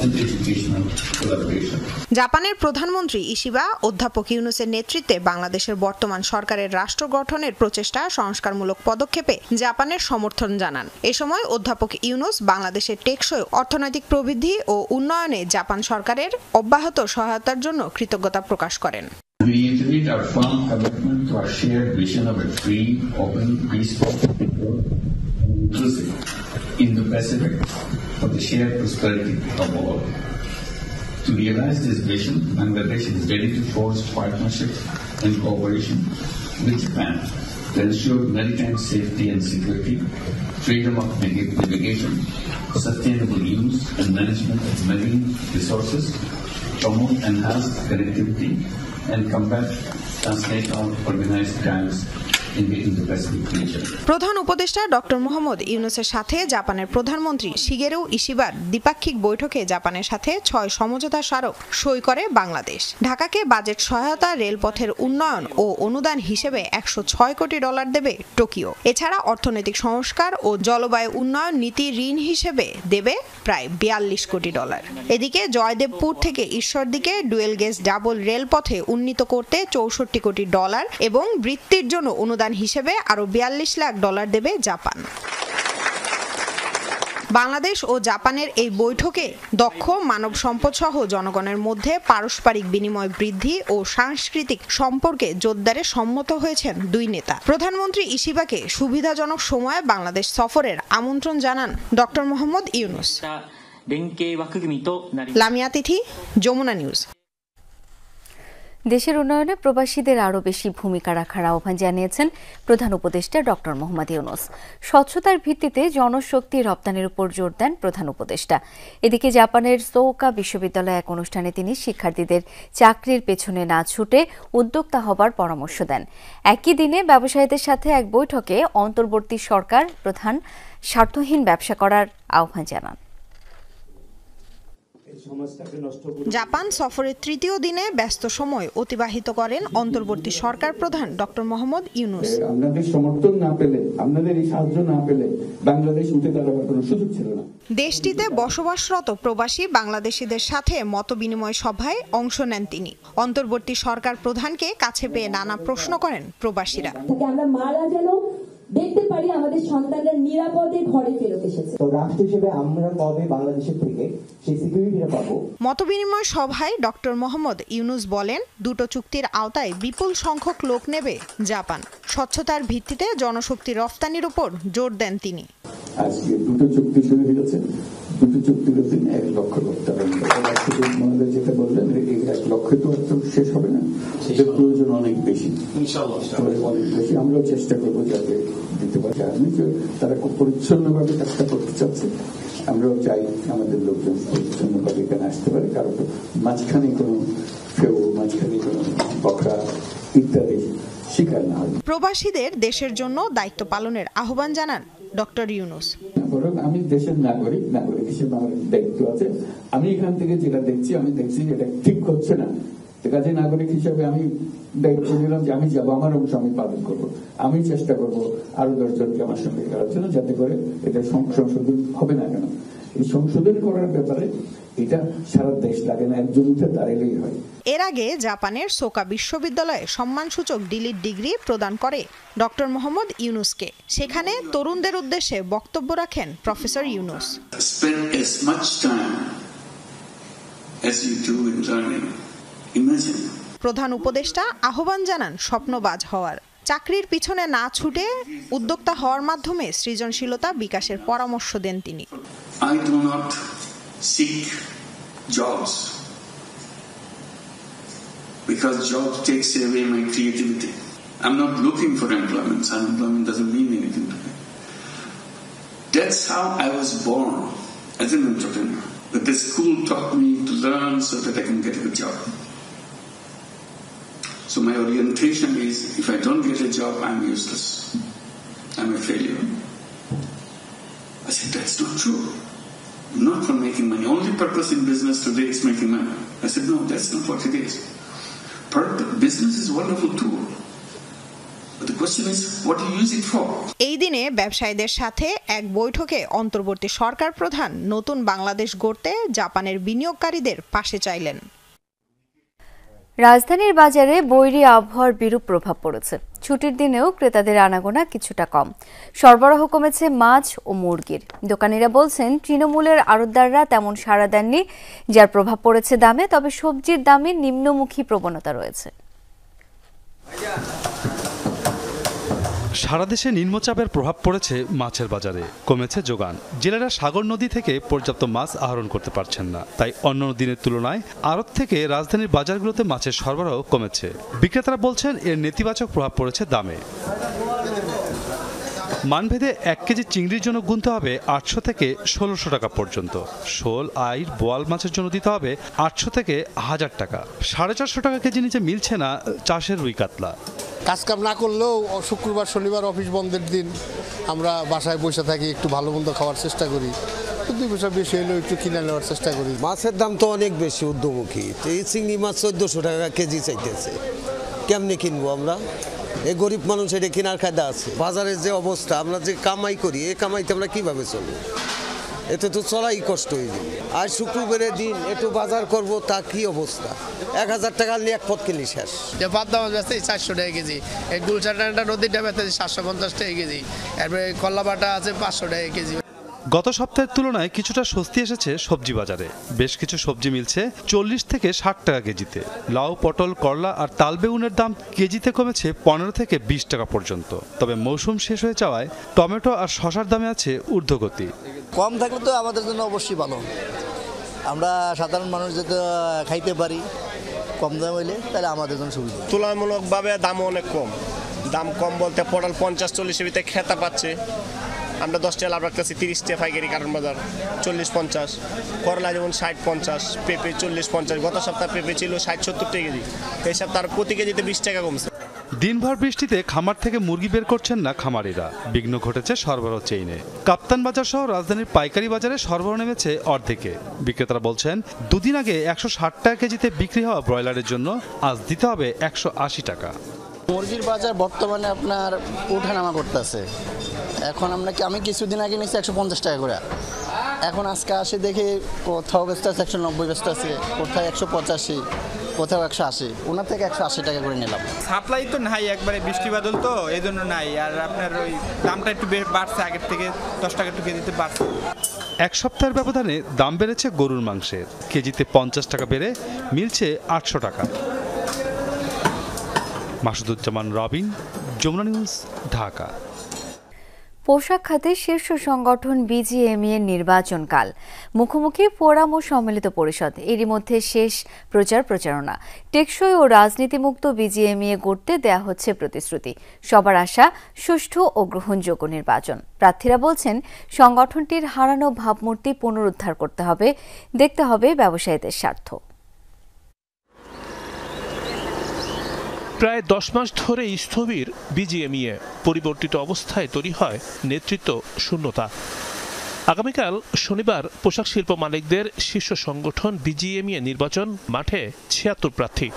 and educational collaboration. জাপানের প্রধানমন্ত্রী ইশিবা অধ্যাপক ইউনূসের নেতৃত্বে বাংলাদেশের বর্তমান সরকারের রাষ্ট্র গঠনের প্রচেষ্টা সংস্কারমূলক পদক্ষেপে জাপানের সমর্থন জানান। এ সময় অধ্যাপক ইউনূস বাংলাদেশের টেকসই অর্থনৈতিক প্রবৃদ্ধি ও উন্নয়নে জাপান সরকারের অব্যাহত সহায়তার জন্য কৃতজ্ঞতা প্রকাশ করেন। We reiterate our firm commitment to our shared vision of a free, open, peaceful, and inclusive Indo-Pacific for the shared prosperity of all. To realize this vision, Bangladesh is ready to forge partnership and cooperation with Japan to ensure maritime safety and security, freedom of navigation, sustainable use and management of marine resources, promote enhanced connectivity, and combat transnational organized crimes in the Indo-Pacific region. প্রধান উপদেষ্টা doctor Mohammad ইউনূসের সাথে জাপানের প্রধানমন্ত্রী Shigeru ইশিবার দ্বিপাক্ষিক বৈঠকে জাপানের সাথে 6 সমঝোতা স্মারক সই করে বাংলাদেশ। ঢাকাকে বাজেট সহায়তা, রেলপথের উন্নয়ন ও অনুদান হিসেবে $106 কোটি দেবে টোকিও। এছাড়া অর্থনৈতিক সংস্কার ও জলবায়ু উন্নয়ন নীতি ঋণ হিসেবে দেবে প্রায় $42 কোটি। এদিকে জয়দেবপুর থেকে ঈশ্বরদীকে ডুয়েল গেজ ডাবল রেলপথে উন্নীত করতে $64 কোটি এবং বৃত্তির জন্য অনুদান হিসেবে আরো $42 লাখ দেবে জাপান। বাংলাদেশ ও জাপানের এই বৈঠকে দক্ষ মানব সম্পদ সহ জনগণের মধ্যে পারস্পরিক বিনিময় বৃদ্ধি ও সাংস্কৃতিক সম্পর্কে জোরদারে সম্মত হয়েছেন দুই নেতা। প্রধানমন্ত্রী ইশিবাকে সুবিধাজনক সময়ে বাংলাদেশ সফরের আমন্ত্রণ জানান ডক্টর মোহাম্মদ ইউনূস। লামিয়া তিথি, যমুনা নিউজ। দেশের উন্নয়নে প্রবাসীদের আরও বেশি ভূমিকা রাখার আহ্বান জানিয়েছেন প্রধান উপদেষ্টা ডক্টর মোহাম্মদ ইউনূস। স্বচ্ছতার ভিত্তিতে জনশক্তি রপ্তানির উপর জোর দেন প্রধান উপদেষ্টা। এদিকে জাপানের সোওকা বিশ্ববিদ্যালয়ে এক অনুষ্ঠানে তিনি শিক্ষার্থীদের চাকরির পেছনে না ছুটে উদ্যোক্তা হবার পরামর্শ দেন। একই দিনে ব্যবসায়ীদের সাথে এক বৈঠকে অন্তর্বর্তী সরকার প্রধান স্বার্থহীন ব্যবসা করার আহ্বান জানান। জাপান সফরের তৃতীয় দিনে ব্যস্ত সময় অতিবাহিত করেন অন্তর্বর্তী সরকার প্রধান ডক্টর মোহাম্মদ ইউনূস। আপনাদের সমর্থন না পেলে, আপনাদের এই সাহায্য না পেলে বাংলাদেশ উঠে দাঁড়াবার কোনো সুযোগ ছিল না। দেশটিতে বসবাসরত প্রবাসী বাংলাদেশিদের সাথে মতবিনিময় সভায় অংশ নেন তিনি। অন্তর্বর্তী সরকার প্রধানকে কাছে পেয়ে নানা প্রশ্ন করেন প্রবাসীরা। আমরা মারা যেন দেখতে পারি আমাদের সন্তানরা নিরাপদে ঘরে ফেরত এসেছে। তো রাষ্ট্র হিসেবে আমরা কবে বাংলাদেশের থেকে সেই সিকিউরিটিটা পাবো? মতবিনিময় সভায় ডক্টর মোহাম্মদ ইউনূস বলেন, দুটো চুক্তির আওতায় বিপুল সংখ্যক লোক নেবে জাপান। স্বচ্ছতার ভিত্তিতে জনশক্তি রফতানির উপর জোর দেন তিনি। আজকে দুটো চুক্তি শুরু হয়েছে, দুটো চুক্তির অধীনে 1 লক্ষ করতে হবে। মহোদয় যেটা বললেন, এই 1 লক্ষ তো শেষ হবে না, সেটা প্রয়োজন অনেক বেশি, অনেক বেশি। আমরাও চেষ্টা করবো যাতে দিতে পারি। তারা খুব পরিচ্ছন্নভাবে কাজটা করতে চাচ্ছে, আমরাও চাই আমাদের লোকজন পরিচ্ছন্নভাবে এখানে আসতে পারে। কারণ মাঝখানে কোনো কেউ, মাঝখানে কোনো বকরা ইত্যাদি শিকার না হয়। প্রবাসীদের দেশের জন্য দায়িত্ব পালনের আহ্বান জানান ডক্টর ইউনূস। বরং আমি দেশের নাগরিক হিসেবে আমার দায়িত্ব আছে। আমি এখান থেকে যেটা দেখছি, আমি দেখছি এটা ঠিক হচ্ছে না। কাজে নাগরিক হিসেবে আমি দায়িত্ব নিলাম যে আমি যাবো, আমার অংশ আমি পালন করবো। আমি চেষ্টা করবো আরো 10 জনকে আমার সঙ্গে করার জন্য, যাতে করে এটা সংশোধন হবে না কেন। এই সংশোধন করার ব্যাপারে এটা সারা দেশ লাগে না, একজন উঠে দাঁড়ালেই হয়। এর আগে জাপানের সোকা বিশ্ববিদ্যালয়ে সম্মানসূচক ডিলিট ডিগ্রি প্রদান করে ডক্টর মোহাম্মদ ইউনূসকে। সেখানে তরুণদের উদ্দেশ্যে বক্তব্য রাখেন প্রফেসর ইউনূস। প্রধান উপদেষ্টা আহ্বান জানান স্বপ্নবাজ হওয়ার। চাকরির পিছনে না ছুটে উদ্যোক্তা হওয়ার মাধ্যমে সৃজনশীলতা বিকাশের পরামর্শ দেন তিনি। I do not seek jobs because jobs takes away my creativity. I'm not looking for employment. Unemployment doesn't mean anything to me. That's how I was born as an entrepreneur. But the school taught me to learn so that I can get a good job. So my orientation is, if I don't get a job, I'm useless. I'm a failure. I said, that's not true. Not for making money. Only purpose in business today is making money. I said, no, that's not what it is. Business is a wonderful tool. But the question is, what do you use it for? এই দিনে ব্যবসায়ীদের সাথে এক বৈঠকে অন্তর্বর্তী সরকার প্রধান নতুন বাংলাদেশ গড়তে জাপানের বিনিয়োগকারীদের পাশে চাইলেন। রাজধানীর বাজারে বৈরী আবহাওয়ার বিরূপ প্রভাব পড়েছে। ছুটির দিনেও ক্রেতাদের আনাগোনা কিছুটা কম। সরবরাহ কমেছে মাছ ও মুরগির। দোকানিরা বলছেন, তৃণমূলের আড়তদাররা তেমন সাড়া দেননি, যার প্রভাব পড়েছে দামে। তবে সবজির দামে নিম্নমুখী প্রবণতা রয়েছে। সারা দেশে নিম্নচাপের প্রভাব পড়েছে মাছের বাজারে, কমেছে যোগান। জেলেরা সাগর নদী থেকে পর্যাপ্ত মাছ আহরণ করতে পারছেন না, তাই অন্য দিনের তুলনায় আড়ত থেকে রাজধানীর বাজারগুলোতে মাছের সরবরাহ কমেছে। বিক্রেতারা বলছেন, এর নেতিবাচক প্রভাব পড়েছে দামে। মানভেদে 1 কেজি চিংড়ির জন্য গুনতে হবে 800 থেকে 1600 টাকা পর্যন্ত। শোল, আইর, বোয়াল মাছের জন্য দিতে হবে 800 থেকে 1000 টাকা। 450 টাকা কেজি নিচে মিলছে না চাষের রুই কাতলা। কাজকাম না করলেও শুক্রবার শনিবার অফিস বন্ধের দিন আমরা বাসায় বসে থাকি, একটু ভালো মন্দ খাওয়ার চেষ্টা করি, 2 পয়সা বেশি হলেও একটু কিনে নেওয়ার চেষ্টা করি। মাছের দাম তো অনেক বেশি ঊর্ধ্বমুখী। এই চিংড়ি মাছ 1400 টাকা কেজি চাইতেছে, কেমনে কিনবো আমরা? এই গরিব মানুষ এটা কেনার কায়দা আছে? বাজারের যে অবস্থা, আমরা যে কামাই করি এই কামাইতে আমরা কিভাবে চলবো? এতে তো চলাই কষ্ট হয়ে যাবে। আজ শুক্রবারের দিন একটু বাজার করব, তা কি অবস্থা? 1000 টাকা নিয়ে এক পথ কিনি শেষ। যে পাবদা মাছ বেচতে 400 টাকা কেজি, এই গুলশানটা নদীটা বেচতে 750 টাকা কেজি, এরপরে কল্লাবাটা আছে 500 টাকা কেজি। গত সপ্তাহের তুলনায় কিছুটা স্বস্তি এসেছে সবজি বাজারে। বেশ কিছু সবজি মিলছে 40 থেকে 60 টাকা কেজিতে। লাউ, পটল, করলা আর তাল বেগুনের দাম কেজিতে কমেছে 15 থেকে 20 টাকা পর্যন্ত। তবে মৌসুম শেষ হয়ে যাওয়ায় টমেটো আর শসার দামে আছে ঊর্ধ্বগতি। কম থাকলে তো আমাদের জন্য অবশ্যই ভালো, আমরা সাধারণ মানুষ যাতে খাইতে পারি, কম দাম হইলে তাহলে আমাদের জন্য সুবিধা। তুলনামূলকভাবে দামও অনেক কম। দাম কম বলতে পটল 50-40 ভিতরে খেতা পাচ্ছে, আমরা 10 টাকা লাভ রাখতেছি, 30 টাকা পাইকারি কারণ বাজার 40-50, করলা যেমন 60-50, পেঁপে 40-50। গত সপ্তাহে পেঁপে ছিল 60-70 টাকা কেজি, এই সপ্তাহে প্রতি কেজিতে 20 টাকা কমছে। দিনভর বৃষ্টিতে খামার থেকে মুরগি বের করছেন না খামারিরা। বিঘ্ন ঘটেছে সরবরাহ চেইনে। কাপ্তান বাজার সহ রাজধানীর পাইকারি বাজারে সরবরাহ নেমেছে অর্ধেকে। বিক্রেতারা বলছেন, 2 দিন আগে 160 টাকা কেজিতে বিক্রি হওয়া ব্রয়লারের জন্য আজ দিতে হবে 180 টাকা। মুরগির বাজার বর্তমানে আপনার ওঠানামা করতেছে। এখন আমি কিছুদিন আগে নিচ্ছি 150 টাকা করে, এখন আজকে আসে দেখি কোথাও ব্যস্ত আছে 190 ব্যস্ত আছে, কোথাও 185, কোথাও 180, ওনার থেকে 180 টাকা করে নিলাম। সাপ্লাই তো নাই, একবারে বৃষ্টি বাদল তো এই জন্য নাই। আর আপনার ওই দামটা একটু বাড়ছে, আগের থেকে 10 টাকা একটু কেজিতে বাড়ছে। 1 সপ্তাহের ব্যবধানে দাম বেড়েছে গরুর মাংসের। কেজিতে 50 টাকা বেড়ে মিলছে 800 টাকা। মাসুদুজ্জামান রবিন, যমুনা নিউজ, ঢাকা। পোশাক খাতের শীর্ষ সংগঠন বিজিএমইএ নির্বাচনকাল, মুখোমুখি ফোরাম ও সম্মিলিত পরিষদ। এরই মধ্যে শেষ প্রচারণা। টেকসই ও রাজনীতিমুক্ত বিজিএমইএ গড়তে দেয়া হচ্ছে প্রতিশ্রুতি। সবার আশা সুষ্ঠু ও গ্রহণযোগ্য নির্বাচন। প্রার্থীরা বলছেন, সংগঠনটির হারানো ভাবমূর্তি পুনরুদ্ধার করতে হবে, দেখতে হবে ব্যবসায়ীদের স্বার্থ। প্রায় 10 মাস ধরে স্থবির বিজিএমইএ। পরিবর্তিত অবস্থায় তৈরি হয় নেতৃত্ব শূন্যতা। আগামীকাল শনিবার পোশাক শিল্প মালিকদের শীর্ষ সংগঠন বিজিএমইএ নির্বাচন। মাঠে 76 প্রার্থী।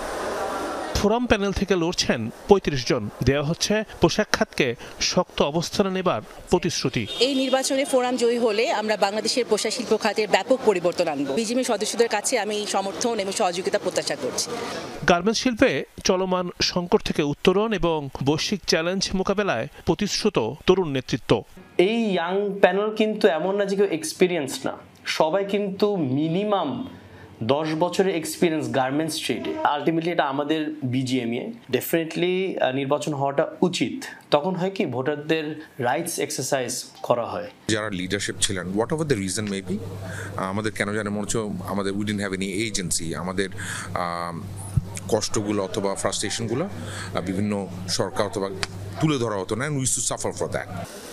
ফোরাম প্যানেল থেকে লড়ছেন 35 জন। দেওয়া হচ্ছে পোশাক খাতকে শক্ত অবস্থানে নেবার প্রতিশ্রুতি। এই নির্বাচনে ফোরাম জয়ী হলে আমরা বাংলাদেশের পোশাক শিল্প খাতের ব্যাপক পরিবর্তন আনব। বিজিএমইএ সদস্যদের কাছে আমি সমর্থন এবং সহযোগিতা প্রত্যাশা করছি। গার্মেন্টস শিল্পে চলমান সংকট থেকে উত্তরণ এবং বৈশ্বিক চ্যালেঞ্জ মোকাবেলায় প্রতিশ্রুত তরুণ নেতৃত্ব। এই ইয়াং প্যানেল কিন্তু এমন না যে কেউ এক্সপিরিয়েন্স না, সবাই কিন্তু মিনিমাম 10 বছরের এক্সপিরিয়েন্স গার্মেন্টস ট্রেডে। আলটিমেটলি এটা আমাদের বিজিএমইএ। ডেফিনেটলি নির্বাচন হওয়াটা উচিত। তখন হয় কি, ভোটারদের রাইটস এক্সারসাইজ করা হয়। যারা লিডারশিপ ছিলেন, what ever the reason may be, আমাদের কেন জানে মনে হচ্ছে আমাদের we didn't have any agency. আমাদের কষ্টগুলো অথবা ফ্রাস্ট্রেশনগুলো বিভিন্ন সরকার অথবা তুলে ধরা হতো না। We to suffer for that.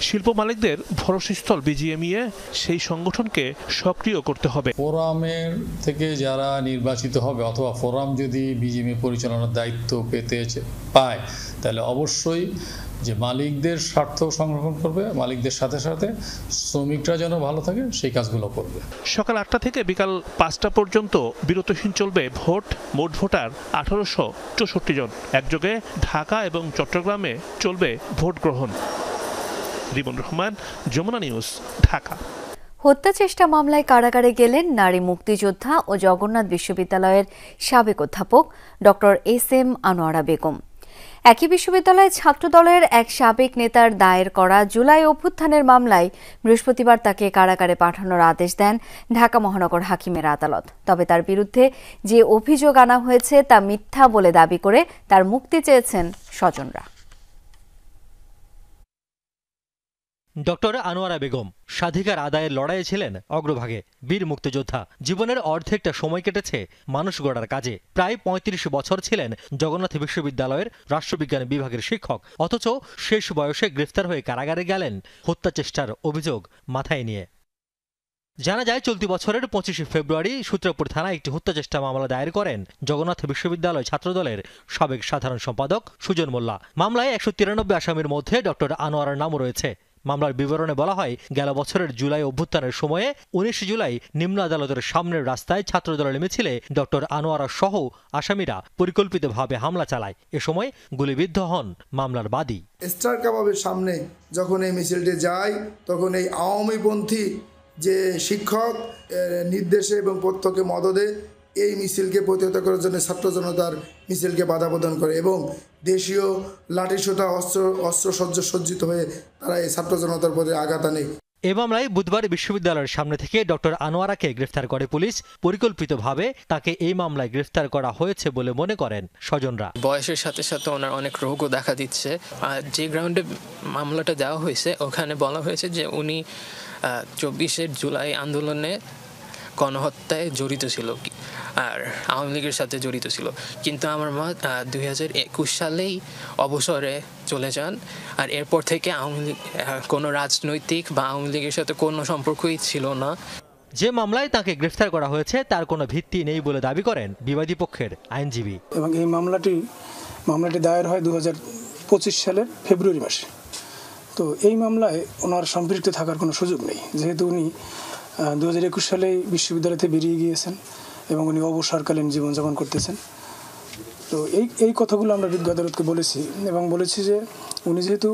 শিল্প মালিকদের ভরসাস্থল বিজিএমইএ, সেই সংগঠনকে সক্রিয় করতে হবে। ফোরামের থেকে যারা নির্বাচিত হবে অথবা ফোরাম যদি বিজিএমইএ পরিচালনার দায়িত্ব পেতে পায়, তাহলে অবশ্যই যে মালিকদের স্বার্থ সংরক্ষণ করবে, মালিকদের সাথে সাথে শ্রমিকরা যেন ভালো থাকে সেই কাজগুলো করবে। সকাল 8টা থেকে বিকাল 5টা পর্যন্ত বিরতিহীন চলবে ভোট। মোট ভোটার 1864 জন। একযোগে ঢাকা এবং চট্টগ্রামে চলবে ভোট গ্রহণ। রিমন রহমান, যমুনা নিউজ, ঢাকা। হত্যা চেষ্টা মামলায় কারাগারে গেলেন নারী মুক্তিযোদ্ধা ও জগন্নাথ বিশ্ববিদ্যালয়ের সাবেক অধ্যাপক ডক্টর এস.এম. আনোয়ারা বেগম। একই বিশ্ববিদ্যালয়ের ছাত্রদলের এক সাবেক নেতার দায়ের করা জুলাই অভ্যুত্থানের মামলায় বৃহস্পতিবার তাকে কারাগারে পাঠানোর আদেশ দেন ঢাকা মহানগর হাকিমের আদালত। তবে তার বিরুদ্ধে যে অভিযোগ আনা হয়েছে তা মিথ্যা বলে দাবি করে তার মুক্তি চেয়েছেন স্বজনরা। ডক্টর আনোয়ারা বেগম স্বাধিকার আদায়ের লড়াইয়ে ছিলেন অগ্রভাগে, বীর মুক্তিযোদ্ধা। জীবনের অর্ধেকটা সময় কেটেছে মানুষ গড়ার কাজে। প্রায় ৩৫ বছর ছিলেন জগন্নাথ বিশ্ববিদ্যালয়ের রাষ্ট্রবিজ্ঞান বিভাগের শিক্ষক, অথচ শেষ বয়সে গ্রেফতার হয়ে কারাগারে গেলেন হত্যা চেষ্টার অভিযোগ মাথায় নিয়ে। জানা যায়, চলতি বছরের ২৫ ফেব্রুয়ারি সূত্রপুর থানায় একটি হত্যা চেষ্টা মামলা দায়ের করেন জগন্নাথ বিশ্ববিদ্যালয় ছাত্রদলের সাবেক সাধারণ সম্পাদক সুজন মোল্লা। মামলায় ১৯৩ আসামির মধ্যে ডক্টর আনোয়ারার নামও রয়েছে। মামলার বিবরণে বলা হয়, গেল বছরের জুলাই অভ্যুত্থানের সময়ে ১৯ জুলাই নিম্ন আদালতের সামনের রাস্তায় ছাত্রদলের মিছিলে ডক্টর আনোয়ারা সহ আসামিরা পরিকল্পিতভাবে হামলা চালায়। এ সময় গুলিবিদ্ধ হন মামলার বাদী। স্টার কাবাবের সামনে যখন এই মিছিলটি যায়, তখন এই আওয়ামীপন্থী যে শিক্ষক নির্দেশে এবং প্রত্যক্ষে মদদে এই মিছিলকে প্রতিহত করার জন্য ছাত্র জনতার মিছিলকে বাধা প্রদান করে এবং দেশীয় লাঠিসোঁটা অস্ত্রসজ্জ সজ্জিত হয়ে তারা এই ছাত্র জনতার প্রতি আঘাত আনে। এ মামলায় বুধবার বিশ্ববিদ্যালয়ের সামনে থেকে ডক্টর আনোয়ারাকে গ্রেফতার করে পুলিশ। পরিকল্পিতভাবে তাকে এই মামলায় গ্রেফতার করা হয়েছে বলে মনে করেন স্বজনরা। বয়সের সাথে সাথে ওনার অনেক রোগও দেখা দিচ্ছে। আর যে গ্রাউন্ডে মামলাটা দেওয়া হয়েছে ওখানে বলা হয়েছে যে উনি ২৪শে জুলাই আন্দোলনে গণহত্যায় জড়িত ছিল আর আওয়ামী লীগের সাথে জড়িত ছিল, কিন্তু আমার মা ২০২১ সালেই অবসরে চলে যান। আর এরপর থেকে আওয়ামী লীগ কোনো রাজনৈতিক বা আওয়ামী লীগের সাথে কোনো সম্পর্কই ছিল না। যে মামলায় তাকে গ্রেফতার করা হয়েছে তার কোনো ভিত্তি নেই বলে দাবি করেন বিবাদী পক্ষের আইনজীবী। এবং এই মামলাটি দায়ের হয় ২০২৫ সালের ফেব্রুয়ারি মাসে। তো এই মামলায় ওনার সম্পৃক্ত থাকার কোনো সুযোগ নেই, যেহেতু উনি ২০২১ সালে বিশ্ববিদ্যালয় থেকে বেরিয়ে গিয়েছেন এবং উনি অবসরকালীন জীবনযাপন করতেছেন। তো এই কথাগুলো আমরা বিজ্ঞ আদালতকে বলেছি এবং বলেছি যে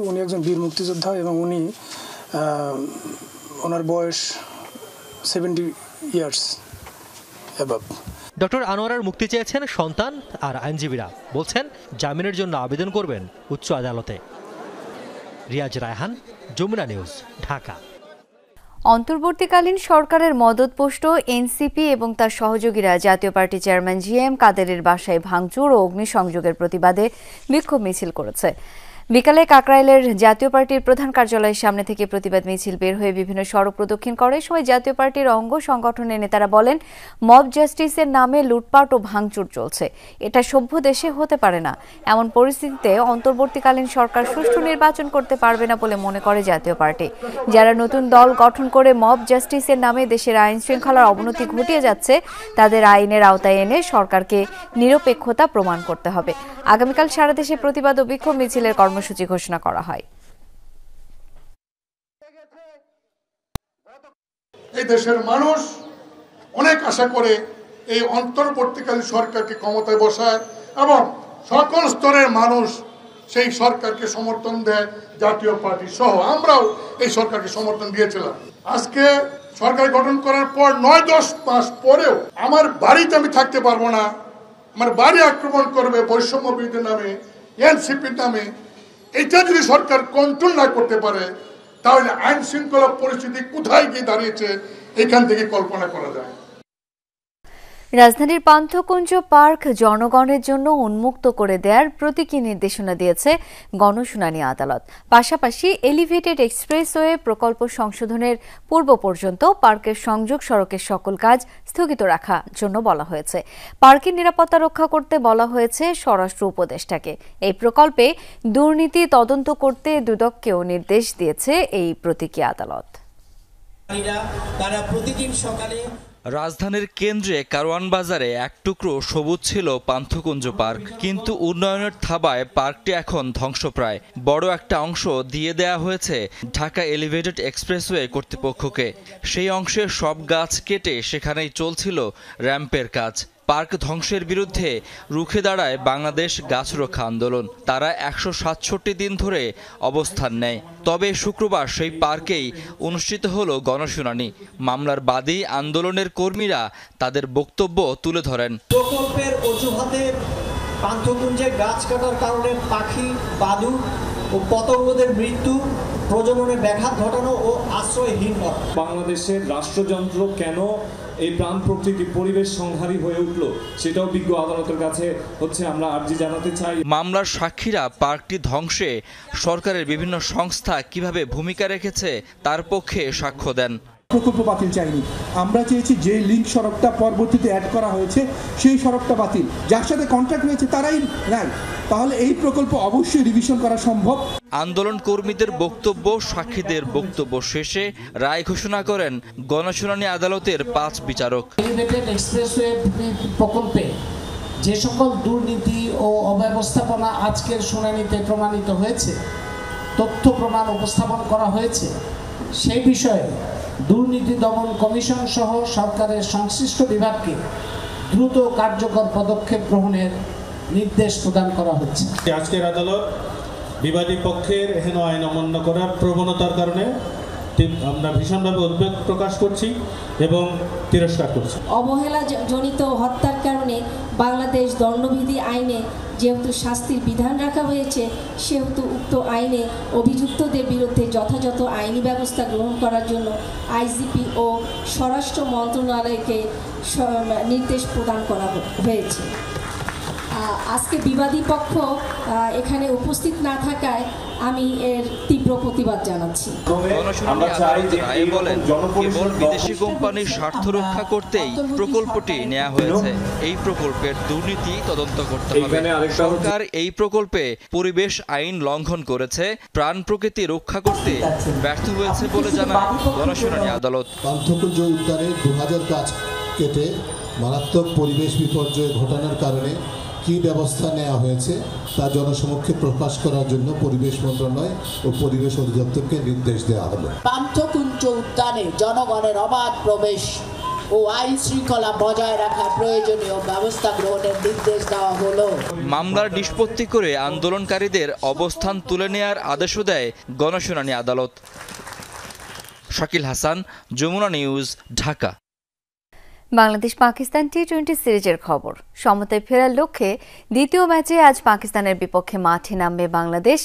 উনি একজন বীর মুক্তিযোদ্ধা এবং ওনার বয়স 70 ইয়ার্স অ্যাবাভ। ডক্টর আনোয়ারার মুক্তি চেয়েছেন সন্তান আর আইনজীবীরা বলছেন জামিনের জন্য আবেদন করবেন উচ্চ আদালতে। রিয়াজ রায়হান, যমুনা নিউজ, ঢাকা। অন্তর্বর্তীকালীন সরকারের মদতপুষ্ট এনসিপি এবং তার সহযোগীরা জাতীয় পার্টি চেয়ারম্যান জিএম কাদেরের বাসায় ভাঙচুর ও অগ্নিসংযোগের প্রতিবাদে বিক্ষোভ মিছিল করেছে। বিকালে কাকরাইলের জাতীয় পার্টির প্রধান কার্যালয়ের সামনে থেকে প্রতিবাদ মিছিল বের হয়ে বিভিন্ন সড়ক প্রদক্ষিণ করে। সময় জাতীয় পার্টির অঙ্গ সংগঠনের নেতারা বলেন, মব জাস্টিসের নামে লুটপাট ও ভাঙচুর চলছে, এটা সভ্য দেশে হতে পারে না। এমন পরিস্থিতিতে অন্তর্বর্তীকালীন সরকার সুষ্ঠু নির্বাচন করতে পারবে না বলে মনে করে জাতীয় পার্টি। যারা নতুন দল গঠন করে মব জাস্টিসের নামে দেশের আইন শৃঙ্খলার অবনতি ঘটিয়ে যাচ্ছে, তাদের আইনের আওতায় এনে সরকারকে নিরপেক্ষতা প্রমাণ করতে হবে। আগামীকাল সারা দেশে প্রতিবাদ ও বিক্ষোভ মিছিলের কর্মসূচি ঘোষণা করা হয়। এই দেশের মানুষ অনেক আশা করে এই অন্তর্বর্তীকালীন সরকারকে ক্ষমতায় বসায় এবং সকল স্তরের মানুষ সেই সরকারকে সমর্থন দেয়। জাতীয় পার্টি সহ আমরাও এই সরকারকে সমর্থন দিয়েছিলাম। আজকে সরকার গঠন করার পর ৯-১০ মাস পরেও আমার বাড়িতে আমি থাকতে পারবো না, আমার বাড়ি আক্রমণ করবে বৈষম্য বিরোধী নামে, এনসিপির নামে। এটা যদি সরকার কন্ট্রোল না করতে পারে তাহলে আইন শৃঙ্খলা পরিস্থিতি কোথায় গিয়ে দাঁড়িয়েছে এখান থেকে কল্পনা করা যায়। রাজধানীর পান্থকুঞ্জ পার্ক জনগণের জন্য উন্মুক্ত করে দেওয়ার প্রতীকী নির্দেশনা দিয়েছে গণশুনানি আদালত। পাশাপাশি এলিভেটেড এক্সপ্রেসওয়ে প্রকল্প সংশোধনের পূর্ব পর্যন্ত পার্কের সংযোগ সড়কের সকল কাজ স্থগিত রাখার জন্য বলা হয়েছে। পার্কের নিরাপত্তা রক্ষা করতে বলা হয়েছে স্বরাষ্ট্র উপদেষ্টাকে। এই প্রকল্পে দুর্নীতি তদন্ত করতে দুদককেও নির্দেশ দিয়েছে এই প্রতীকী আদালত। তারা প্রতিদিন সকালে রাজধানীর কেন্দ্রে কারওয়ান বাজারে এক টুকরো সবুজ ছিল পান্থকুঞ্জ পার্ক, কিন্তু উন্নয়নের থাবায় পার্কটি এখন ধ্বংসপ্রায়। বড় একটা অংশ দিয়ে দেয়া হয়েছে ঢাকা এলিভেটেড এক্সপ্রেসওয়ে কর্তৃপক্ষকে। সেই অংশের সব গাছ কেটে সেখানেই চলছিল র্যাম্পের কাজ। পার্ক ধ্বংসের বিরুদ্ধে রুখে দাঁড়ায় বাংলাদেশ গাছ রক্ষা আন্দোলন। তারা ১৬৭ দিন ধরে অবস্থান নেয়। তবে শুক্রবার সেই পার্কেই অনুষ্ঠিত হলো গণশুনানি। মামলার বাদী আন্দোলনের কর্মীরা তাদের বক্তব্য তুলে ধরেন। প্রকল্পের অজুহাতে পান্থকুঞ্জে গাছ কাটার কারণে পাখি, বাদুড় ও পতঙ্গদের মৃত্যু, প্রজননে ব্যাঘাত ঘটানো ও আশ্রয়হীন করা। বাংলাদেশের রাষ্ট্রযন্ত্র কেন এই প্রাণ প্রকৃতির পরিবেশ সংহারী হয়ে উঠল, সেটাও বিজ্ঞ আদালতের কাছে আমরা আর্জি জানাতে চাই। মামলার সাক্ষীরা পার্কটি ধ্বংসে সরকারের বিভিন্ন সংস্থা কিভাবে ভূমিকা রেখেছে তার পক্ষে সাক্ষ্য দেন। প্রকল্প বাতিল চাইনি, আমরা চেয়েছি যে লিঙ্ক সড়কটা পরবর্তীতে অ্যাড করা হয়েছে সেই সড়কটা বাতিল, যার সাথে কন্ট্রাক্ট হয়েছে তারাই নাই, তাহলে এই প্রকল্প অবশ্যই রিভিশন করা সম্ভব। আন্দোলন কর্মীদের বক্তব্য, সাক্ষীদের বক্তব্য শেষে রায় ঘোষণা করেন গণশুনানি আদালতের 5 বিচারক। এলিভেটেড এক্সপ্রেসওয়ে প্রকল্পে যে সকল দুর্নীতি ও অব্যবস্থাপনা আজকের শুনানিতে প্রমাণিত হয়েছে, তথ্য প্রমাণ উপস্থাপন করা হয়েছে, সেই বিষয়ে দুর্নীতি দমন কমিশন সহ সরকারের সংশ্লিষ্ট বিভাগকে দ্রুত কার্যকর পদক্ষেপ গ্রহণের নির্দেশ প্রদান করা হচ্ছে। আজকের আদালত বিবাদী পক্ষের হেন আইন অমান্য করার প্রবণতার কারণে আমরা ভীষণভাবে উদ্বেগ প্রকাশ করছি এবং তিরস্কার করছি। অবহেলা জনিত হত্যার কারণে বাংলাদেশ দণ্ডবিধি আইনে যেহেতু শাস্তির বিধান রাখা হয়েছে, সেহেতু উক্ত আইনে অভিযুক্তদের বিরুদ্ধে যথাযথ আইনি ব্যবস্থা গ্রহণ করার জন্য আইজিপি ও স্বরাষ্ট্র মন্ত্রণালয়কে নির্দেশ প্রদান করা হয়েছে। আজকে বিবাদী পক্ষ এখানে উপস্থিত না থাকায় আমি এর তীব্র প্রতিবাদ জানাচ্ছি। রায়ে বলেন, কেবল বিদেশি কোম্পানির স্বার্থ রক্ষা করতেই প্রকল্পটি নেওয়া হয়েছে। এই প্রকল্পের দুর্নীতি তদন্ত করতে হবে। সরকার এই প্রকল্পে পরিবেশ আইন লঙ্ঘন করেছে, প্রাণ প্রকৃতি রক্ষা করতে ব্যর্থ হয়েছে বলে জানায় গণশুনানি আদালত। পান্থকুঞ্জ উদ্যানে 2000 গাছ কেটে মারাত্মক পরিবেশ বিপর্যয় ঘটানোর কারণে কি ব্যবস্থা নেওয়া হয়েছে তা জনসমক্ষে প্রকাশ করার জন্য পরিবেশ মন্ত্রণালয় ও পরিবেশ অধিদপ্তরকে নির্দেশ দেওয়া হলো। পান্থকুঞ্জ উদ্যানে জনগণের অবাধ প্রবেশ ও আইন শৃঙ্খলা বজায় রাখার প্রয়োজনীয় ব্যবস্থা গ্রহণের নির্দেশ দেওয়া হলো। মামলার নিষ্পত্তি করে আন্দোলনকারীদের অবস্থান তুলে নেওয়ার আদেশও দেয় গণশুনানি আদালত। শাকিল হাসান, যমুনা নিউজ, ঢাকা। বাংলাদেশ পাকিস্তান টি-20 সিরিজের খবর। সমতায় ফেরার লক্ষ্যে দ্বিতীয় ম্যাচে আজ পাকিস্তানের বিপক্ষে মাঠে নামবে বাংলাদেশ।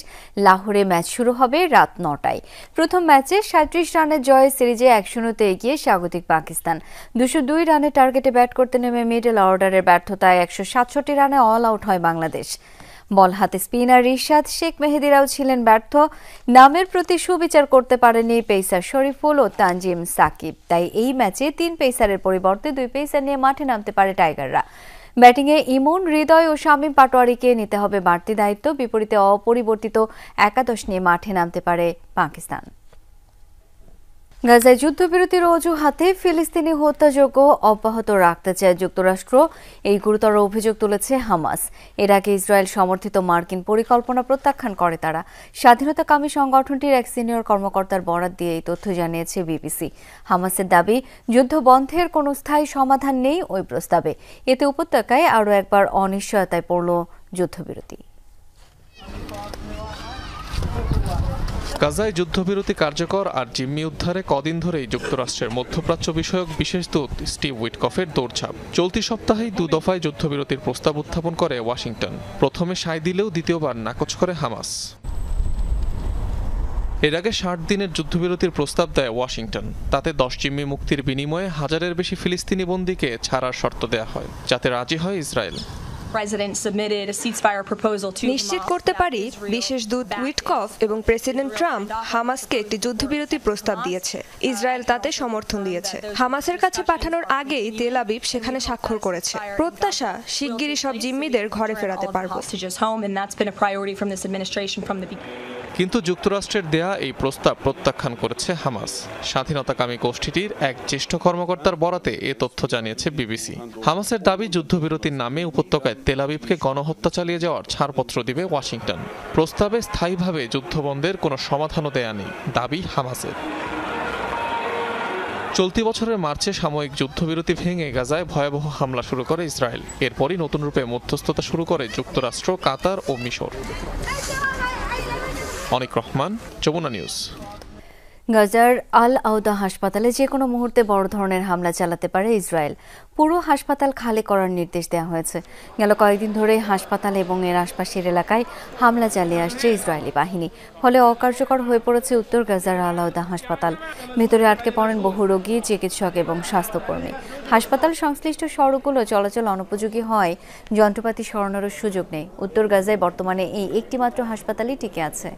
লাহোরে ম্যাচ শুরু হবে রাত 9টায়। প্রথম ম্যাচে 37 রানের জয়ে সিরিজে 1-0 এগিয়ে স্বাগতিক পাকিস্তান। 202 রানের টার্গেটে ব্যাট করতে নেমে মিডল অর্ডারের ব্যর্থতায় 167 রানে অল আউট হয় বাংলাদেশ। বল হাতে স্পিনার রিশাদ শেখ মেহেদিরাও ছিলেন ব্যর্থ। নামের প্রতি সুবিচার করতে পারেনি পেসার শরীফুল ও তানজিম সাকিব। তাই এই ম্যাচে 3 পেসারের পরিবর্তে 2 পেসার নিয়ে মাঠে নামতে পারে টাইগাররা। ব্যাটিংয়ে ইমন, হৃদয় ও শামীম পাটোয়ারিকে নিতে হবে বাড়তি দায়িত্ব। বিপরীতে অপরিবর্তিত একাদশ নিয়ে মাঠে নামতে পারে পাকিস্তান। গাজায় যুদ্ধবিরতির অজুহাতে ফিলিস্তিনি হত্যাযজ্ঞ অব্যাহত রাখতে চায় যুক্তরাষ্ট্র। এই গুরুতর অভিযোগ তুলেছে হামাস। এর আগে ইসরায়েল সমর্থিত মার্কিন পরিকল্পনা প্রত্যাখ্যান করে তারা। স্বাধীনতাকামী সংগঠনটির এক সিনিয়র কর্মকর্তার বরাত দিয়ে এই তথ্য জানিয়েছে বিবিসি। হামাসের দাবি, যুদ্ধ বন্ধের কোনো স্থায়ী সমাধান নেই ওই প্রস্তাবে। এতে উপত্যকায় আরও একবার অনিশ্চয়তায় পড়ল যুদ্ধবিরতি। গাজায় যুদ্ধবিরতি কার্যকর আর জিম্মি উদ্ধারে কদিন ধরেই যুক্তরাষ্ট্রের মধ্যপ্রাচ্য বিষয়ক বিশেষ দূত স্টিভ উইটকফের দৌড়ঝাঁপ। চলতি সপ্তাহেই 2 দফায় যুদ্ধবিরতির প্রস্তাব উত্থাপন করে ওয়াশিংটন। প্রথমে সায় দিলেও দ্বিতীয়বার নাকচ করে হামাস। এর আগে 60 দিনের যুদ্ধবিরতির প্রস্তাব দেয় ওয়াশিংটন। তাতে 10 জিম্মি মুক্তির বিনিময়ে 1000-এর বেশি ফিলিস্তিনি বন্দীকে ছাড়ার শর্ত দেয়া হয়, যাতে রাজি হয় ইসরায়েল। নিশ্চিত করতে পারি, বিশেষ দূত উইটকফ এবং প্রেসিডেন্ট ট্রাম্প হামাসকে একটি যুদ্ধবিরতির প্রস্তাব দিয়েছে। ইসরায়েল তাতে সমর্থন দিয়েছে। হামাসের কাছে পাঠানোর আগেই তেল আবিব সেখানে স্বাক্ষর করেছে। প্রত্যাশা, শিগগিরই সব জিম্মিদের ঘরে ফেরাতে পারব। কিন্তু যুক্তরাষ্ট্রের দেয়া এই প্রস্তাব প্রত্যাখ্যান করেছে হামাস। স্বাধীনতাকামী গোষ্ঠীটির এক জ্যেষ্ঠ কর্মকর্তার বরাতে এ তথ্য জানিয়েছে বিবিসি। হামাসের দাবি, যুদ্ধবিরতির নামে উপত্যকায় তেল আবিবকে গণহত্যা চালিয়ে যাওয়ার ছাড়পত্র দিবে ওয়াশিংটন। প্রস্তাবে স্থায়ীভাবে যুদ্ধবন্ধের কোনো সমাধানও দেয়া নেই, দাবি হামাসের। চলতি বছরের মার্চে সাময়িক যুদ্ধবিরতি ভেঙে গাজায় ভয়াবহ হামলা শুরু করে ইসরায়েল। এরপরই নতুন রূপে মধ্যস্থতা শুরু করে যুক্তরাষ্ট্র, কাতার ও মিশর। অনিক রহমান, যমুনা নিউজ। গাজার আল আউদা হাসপাতালে যে কোনো মুহূর্তে বড় ধরনের হামলা চালাতে পারে ইসরায়েল। পুরো হাসপাতাল খালি করার নির্দেশ দেওয়া হয়েছে। গেল কয়েকদিন ধরে হাসপাতাল এবং এর আশপাশের এলাকায় হামলা চালিয়ে আসছে ইসরায়েলি বাহিনী। ফলে অকার্যকর হয়ে পড়েছে উত্তর গাজার আল আউদা হাসপাতাল। ভেতরে আটকে পড়েন বহু রোগী, চিকিৎসক এবং স্বাস্থ্যকর্মী। হাসপাতাল সংশ্লিষ্ট সড়কগুলো চলাচল অনুপযোগী হয়, যন্ত্রপাতি সরানোর সুযোগ নেই। উত্তর গাজায় বর্তমানে এই একটিমাত্র হাসপাতালই টিকে আছে।